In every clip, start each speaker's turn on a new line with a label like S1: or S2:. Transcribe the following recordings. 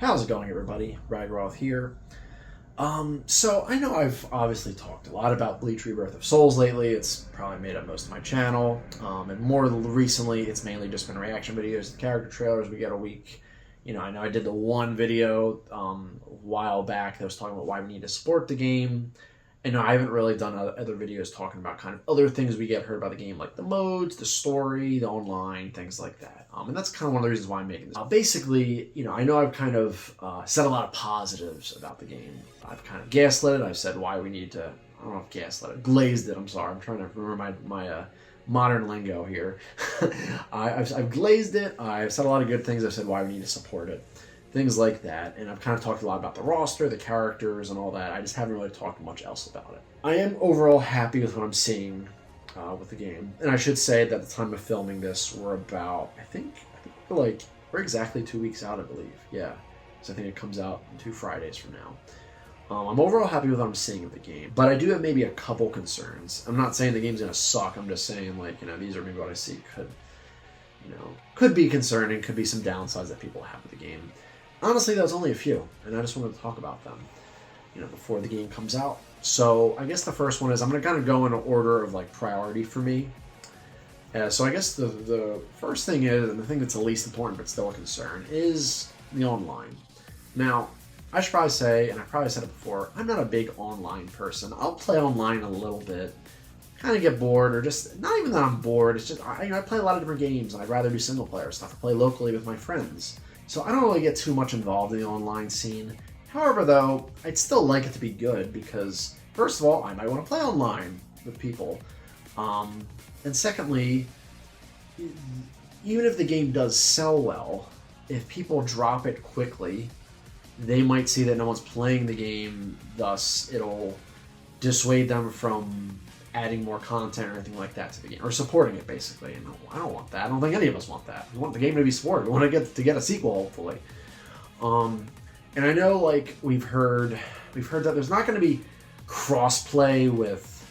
S1: How's it going, everybody? Ragroth here. So I know I've obviously talked a lot about Bleach Rebirth of Souls lately. It's probably made up most of my channel. And more recently, it's mainly just been reaction videos to character trailers we get a week. You know, I know I did the one video a while back that was talking about why we need to support the game. And I haven't really done other videos talking about kind of other things we get heard about the game, like the modes, the story, the online, things like that. And that's kind of one of the reasons why I'm making this. Basically, you know, I know I've kind of said a lot of positives about the game. I've kind of gaslit it. I've said why we need to, I don't know if gaslit it, glazed it, I'm sorry. I'm trying to remember my modern lingo here. I've glazed it. I've said a lot of good things. I've said why we need to support it. Things like that, and I've kind of talked a lot about the roster, the characters, and all that. I just haven't really talked much else about it. I am overall happy with what I'm seeing with the game, and I should say that at the time of filming this, we're about, I think we're exactly 2 weeks out, I believe. Yeah, so I think it comes out in 2 Fridays from now. I'm overall happy with what I'm seeing of the game, but I do have maybe a couple concerns. I'm not saying the game's gonna suck. I'm just saying, like, you know, these are maybe what I see could be concerning, could be some downsides that people have with the game. Honestly, that was only a few, and I just wanted to talk about them, you know, before the game comes out. So I guess the first one is, I'm going to kind of go in an order of, like, priority for me. So I guess the first thing is, and the thing that's the least important but still a concern, is the online. Now, I should probably say, and I probably said it before, I'm not a big online person. I'll play online a little bit, kind of get bored, or just, not even that I'm bored, it's just, I play a lot of different games, and I'd rather do single-player stuff, or play locally with my friends. So I don't really get too much involved in the online scene. However, though, I'd still like it to be good because, first of all, I might want to play online with people. And secondly, even if the game does sell well, if people drop it quickly, they might see that no one's playing the game, thus it'll dissuade them from adding more content or anything like that to the game, or supporting it, basically. And I don't want that. I don't think any of us want that. We want the game to be supported. We want to get a sequel, hopefully. And I know, like, we've heard that there's not going to be crossplay with,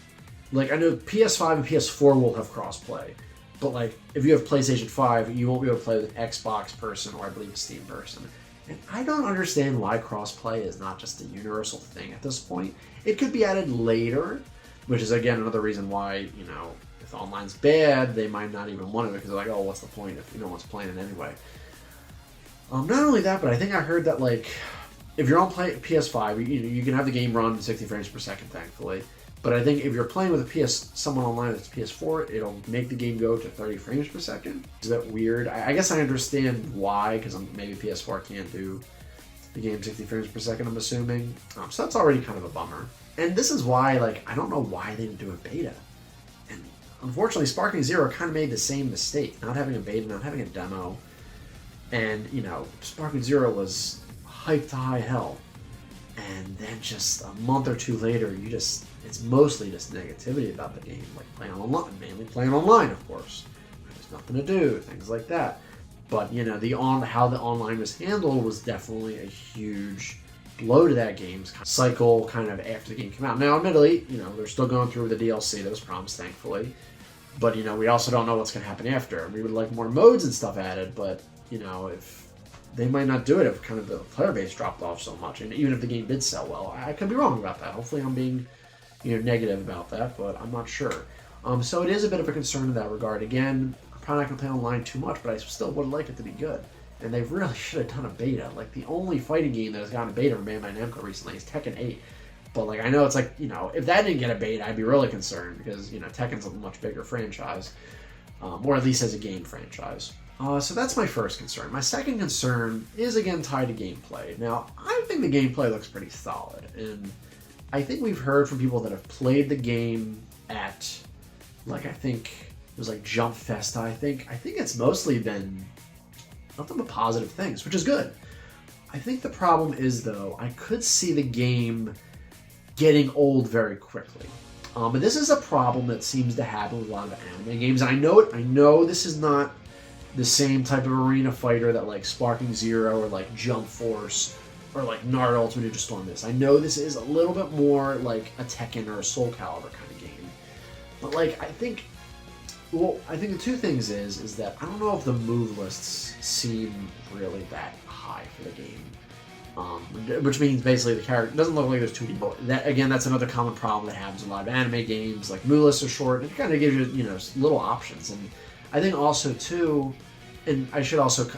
S1: like, I know PS5 and PS4 will have crossplay, but, like, if you have PlayStation 5, you won't be able to play with an Xbox person or, I believe, a Steam person. And I don't understand why crossplay is not just a universal thing at this point. It could be added later, which is, again, another reason why, you know, if online's bad, they might not even want it because they're like, oh, what's the point if no one's playing it anyway? Not only that, but I think I heard that, like, if you're on PS5, you can have the game run 60 frames per second, thankfully. But I think if you're playing with someone online that's PS4, it'll make the game go to 30 frames per second. Is that weird? I guess I understand why, because maybe PS4 can't do the game 60 frames per second, I'm assuming. So that's already kind of a bummer. And this is why, like, I don't know why they didn't do a beta. And unfortunately, Sparking Zero kind of made the same mistake. Not having a beta, not having a demo. And, you know, Sparking Zero was hyped to high hell. And then just a month or two later, it's mostly just negativity about the game. Like, playing online, mainly playing online, of course. There's nothing to do, things like that. But, you know, how the online was handled was definitely a huge blow to that game's cycle kind of after the game came out. Now, admittedly, you know, they're still going through the DLC that was promised, thankfully. But, you know, we also don't know what's going to happen after. We would like more modes and stuff added, but, you know, if they might not do it if kind of the player base dropped off so much. And even if the game did sell well, I could be wrong about that. Hopefully I'm being, you know, negative about that, but I'm not sure. So it is a bit of a concern in that regard. Again, I'm probably not going to play online too much, but I still would like it to be good. And they really should have done a beta. Like, the only fighting game that has gotten a beta from Bandai Namco recently is Tekken 8. But, like, I know it's like, you know, if that didn't get a beta, I'd be really concerned because, you know, Tekken's a much bigger franchise. Or at least as a game franchise. So that's my first concern. My second concern is, again, tied to gameplay. Now, I think the gameplay looks pretty solid. And I think we've heard from people that have played the game at, like, I think it was like Jump Festa, I think it's mostly been nothing but positive things, which is good. I think the problem is, though, I could see the game getting old very quickly. And this is a problem that seems to happen with a lot of anime games. And I know this is not the same type of arena fighter that, like, Sparking Zero or, like, Jump Force or, like, Naruto Ultimate Ninja Storm is. I know this is a little bit more like a Tekken or a Soul Calibur kind of game. But, like, I think the two things is that I don't know if the move lists seem really that high for the game. which means basically the character doesn't look like there's 2D. But that's another common problem that happens in a lot of anime games. Like move lists are short. It kind of gives you little options, and I think also too, and I should also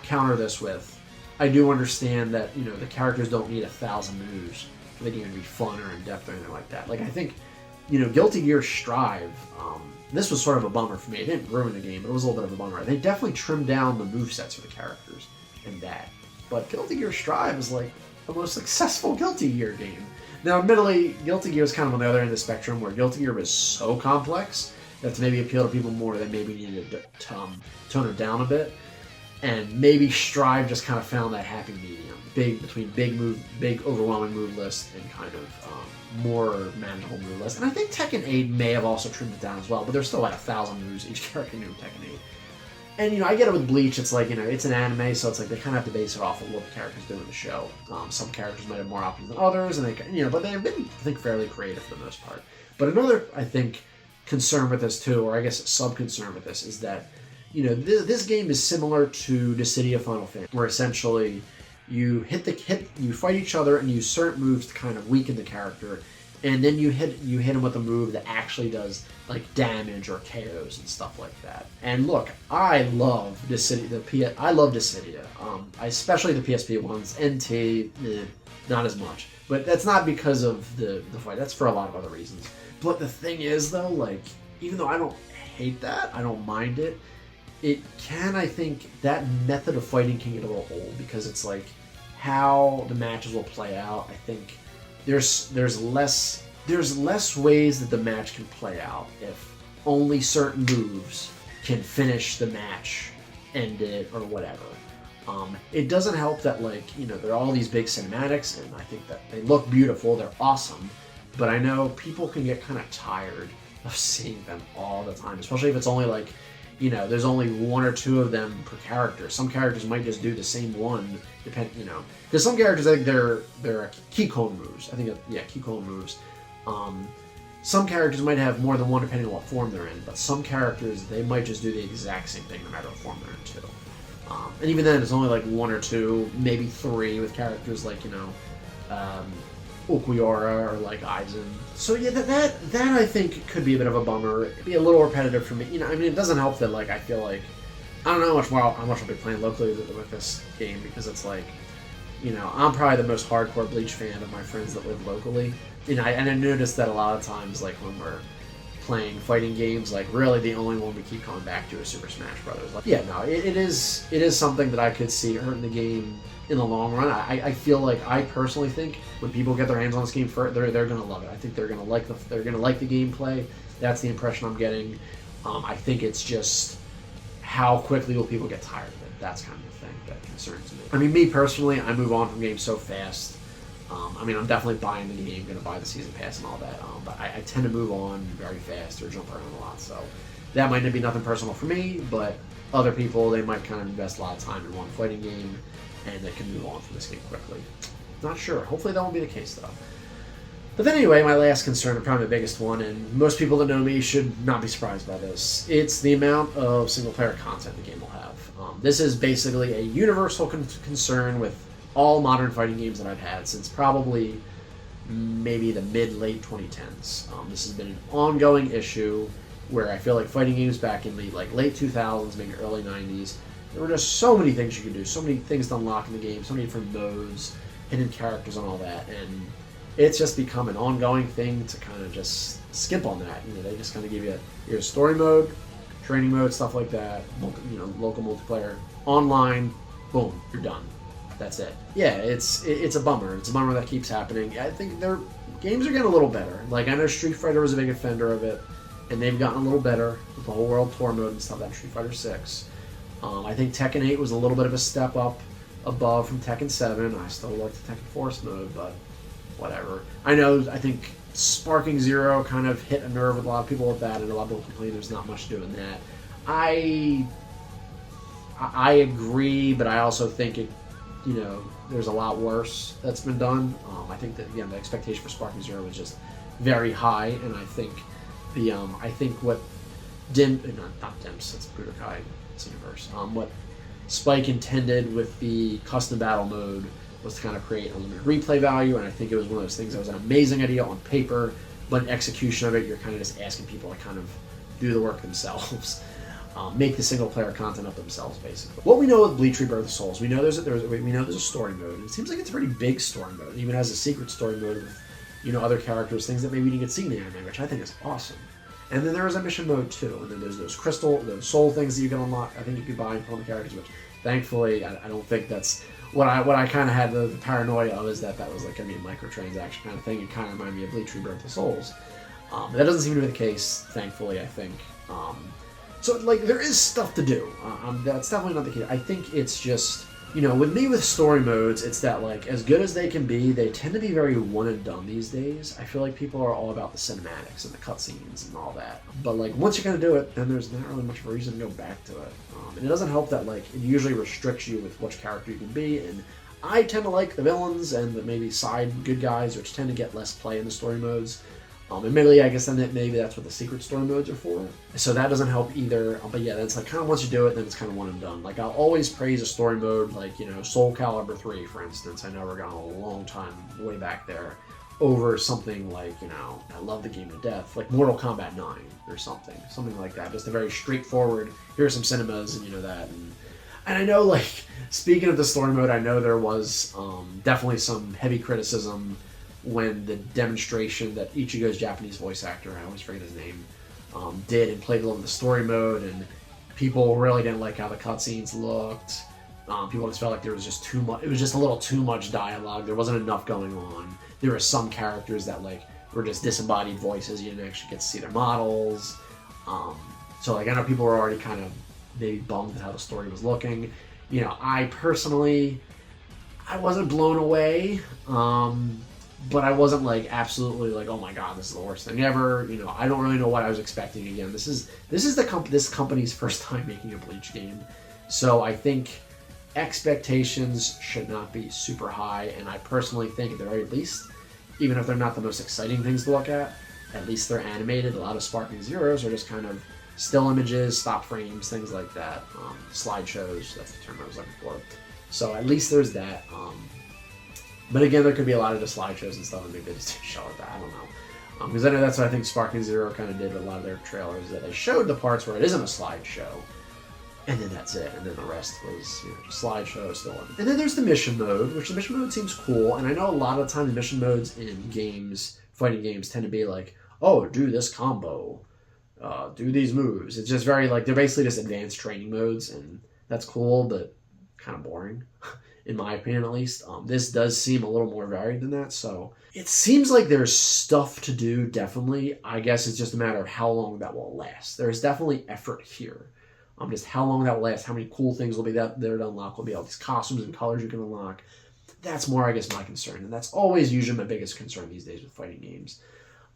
S1: counter this with, I do understand that the characters don't need 1,000 moves for the game to be fun or in depth or anything like that. Like I think Guilty Gear Strive. This was sort of a bummer for me. It didn't ruin the game, but it was a little bit of a bummer. They definitely trimmed down the movesets for the characters in that. But Guilty Gear Strive is like the most successful Guilty Gear game. Now, admittedly, Guilty Gear is kind of on the other end of the spectrum, where Guilty Gear was so complex that to maybe appeal to people more, they maybe needed to tone it down a bit. And maybe Strive just kind of found that happy medium, between big overwhelming move list and kind of more manageable move list. And I think Tekken 8 may have also trimmed it down as well, but there's still like 1,000 moves each character knew in Tekken 8. And I get it with Bleach. It's like it's an anime, so it's like they kind of have to base it off of what the characters do in the show. Some characters might have more options than others, and but they've been, I think, fairly creative for the most part. But another, I think, concern with this too, or I guess sub-concern with this, is that this game is similar to Dissidia Final Fantasy, where essentially you you fight each other and use certain moves to kind of weaken the character, and then you hit him with a move that actually does like damage or KOs and stuff like that. And look, I love Dissidia. I love Dissidia. Especially the PSP ones. NT, not as much. But that's not because of the fight. That's for a lot of other reasons. But the thing is, though, like, even though I don't hate that, I don't mind it. I think that method of fighting can get a little old, because it's like how the matches will play out. I think there's less ways that the match can play out if only certain moves can finish the match, end it, or whatever. It doesn't help that there are all these big cinematics, and I think that they look beautiful, they're awesome, but I know people can get kind of tired of seeing them all the time, especially if it's only there's only one or two of them per character. Some characters might just do the same one, because some characters, I think they're key cone moves. I think, key cone moves. Some characters might have more than one depending on what form they're in, but some characters, they might just do the exact same thing no matter what form they're in too. And even then, it's only like one or two, maybe three with characters like, Ulquiorra or like Aizen. So yeah, that I think could be a bit of a bummer. It'd be a little repetitive for me. It doesn't help that I feel like I don't know how much I'll be playing locally with this game, because it's like, I'm probably the most hardcore Bleach fan of my friends that live locally. And I noticed that a lot of times, like when we're playing fighting games, like really the only one we keep coming back to is Super Smash Brothers. It is something that I could see hurting the game in the long run. I feel like, I personally think when people get their hands on this game, they're gonna love it. I think they're gonna like the gameplay. That's the impression I'm getting. I think it's just how quickly will people get tired of it. That's kind of the thing that concerns me. I mean, me personally, I move on from games so fast. I'm definitely buying the game, going to buy the season pass and all that, but I tend to move on very fast or jump around a lot, so that might be nothing personal for me, but other people, they might kind of invest a lot of time in one fighting game, and they can move on from this game quickly. Not sure. Hopefully that won't be the case, though. But then anyway, my last concern, and probably the biggest one, and most people that know me should not be surprised by this, it's the amount of single-player content the game will have. This is basically a universal concern with all modern fighting games that I've had since probably maybe the mid-late 2010s. This has been an ongoing issue where I feel like fighting games back in the late 2000s, maybe early 90s, there were just so many things you could do, so many things to unlock in the game, so many different modes, hidden characters and all that, and it's just become an ongoing thing to kind of just skip on that. They just kind of give you your story mode, training mode, stuff like that, local multiplayer, online, boom, you're done. That's it. Yeah, it's a bummer. It's a bummer that keeps happening. I think their games are getting a little better. I know Street Fighter was a big offender of it, and they've gotten a little better with the whole World Tour mode and stuff, that Street Fighter 6. I think Tekken 8 was a little bit of a step up above from Tekken 7. I still like the Tekken Force mode, but whatever. I think Sparking Zero kind of hit a nerve with a lot of people with that, and a lot of people complain there's not much doing that. I agree, but I also think there's a lot worse that's been done. I think that, again, the expectation for Sparking Zero was just very high, and I think what not Dimps, that's Budokai Xenoverse. What Spike intended with the custom battle mode was to kind of create unlimited replay value, and I think it was one of those things that was an amazing idea on paper, but in execution of it, you're kind of just asking people to kind of do the work themselves. Make the single player content up themselves, basically. What we know with Bleach Rebirth of Souls, we know there's a story mode, and it seems like it's a pretty big story mode. It even has a secret story mode with, you know, other characters, things that maybe you didn't get seen in the anime, which I think is awesome. And then there is a mission mode too, and then there's those soul things that you can unlock. I think you can buy and put on the characters, which thankfully I don't think that's what I kind of had the paranoia of, is that was like going to be a microtransaction kind of thing. It kind of reminded me of Bleach Rebirth of Souls. But that doesn't seem to be the case, thankfully, I think. So, like, there is stuff to do. That's definitely not the case. I think it's just, you know, with me with story modes, it's that, like, as good as they can be, they tend to be very one and done these days. I feel like people are all about the cinematics and the cutscenes and all that. But, like, once you're going to do it, then there's not really much of a reason to go back to it. And it doesn't help that, like, it usually restricts you with which character you can be. And I tend to like the villains and the maybe side good guys, which tend to get less play in the story modes. Admittedly, I guess then maybe that's what the secret story modes are for. So that doesn't help either. But yeah, that's like kind of once you do it, then it's kind of one and done. Like, I'll always praise a story mode, like, you know, Soul Calibur 3, for instance. I know we're going a long time way back there, over something like, you know, I love the game to death, like Mortal Kombat 9 or something like that. Just a very straightforward, here's some cinemas and, you know, that. And I know, like, speaking of the story mode, I know there was definitely some heavy criticism when the demonstration that Ichigo's Japanese voice actor, I always forget his name, did and played a little of the story mode, and people really didn't like how the cutscenes looked. People just felt like there was just too much. It was just a little too much dialogue. There wasn't enough going on. There were some characters that, like, were just disembodied voices. You didn't actually get to see their models. So, like, I know people were already kind of maybe bummed at how the story was looking. You know, I personally, I wasn't blown away. But I wasn't, like, absolutely like, oh my god, this is the worst thing ever. You know, I don't really know what I was expecting. Again, this is this company's first time making a Bleach game, so I think expectations should not be super high. And I personally think, at the very least, even if they're not the most exciting things to look at least they're animated. A lot of Sparking Zeros are just kind of still images, stop frames, things like that. Slideshows, that's the term I was looking for. So at least there's that. But again, there could be a lot of just slideshows and stuff, and maybe they just show it that. I don't know. Because I know that's what I think Sparking Zero kind of did with a lot of their trailers, that they showed the parts where it isn't a slideshow, and then that's it. And then the rest was, you know, just slideshow still. And then there's the mission mode, which the mission mode seems cool. And I know a lot of the time the mission modes in games, fighting games, tend to be like, oh, do this combo, do these moves. It's just very, like, they're basically just advanced training modes, and that's cool, but kind of boring. In my opinion, at least. This does seem a little more varied than that, so it seems like there's stuff to do, definitely. I guess it's just a matter of how long that will last. There's definitely effort here. Just how long that will last, how many cool things will be there to unlock, will be all these costumes and colors you can unlock. That's more, I guess, my concern, and that's always usually my biggest concern these days with fighting games.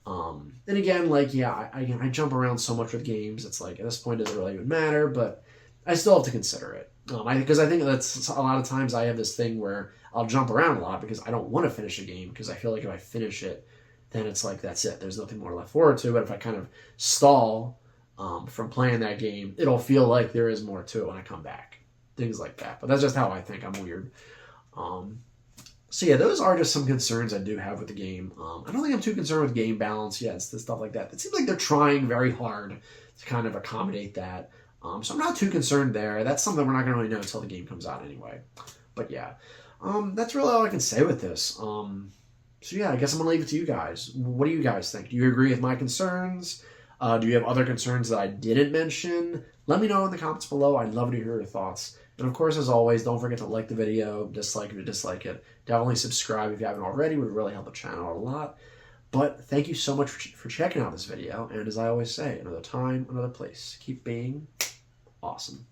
S1: And again, like, yeah, I jump around so much with games, it's like, at this point, does it really even matter? But I still have to consider it. Because I think that's a lot of times I have this thing where I'll jump around a lot because I don't want to finish a game, because I feel like if I finish it, then it's like, that's it. There's nothing more left forward to. But if I kind of stall from playing that game, it'll feel like there is more to it when I come back. Things like that. But that's just how I think. I'm weird. So yeah, those are just some concerns I do have with the game. I don't think I'm too concerned with game balance yet, and stuff like that. It seems like they're trying very hard to kind of accommodate that. So I'm not too concerned there. That's something we're not going to really know until the game comes out anyway. But yeah, that's really all I can say with this. So yeah, I guess I'm going to leave it to you guys. What do you guys think? Do you agree with my concerns? Do you have other concerns that I didn't mention? Let me know in the comments below. I'd love to hear your thoughts. And of course, as always, don't forget to like the video, dislike if you dislike it. Definitely subscribe if you haven't already. It would really help the channel a lot. But thank you so much for checking out this video. And as I always say, another time, another place. Keep being awesome.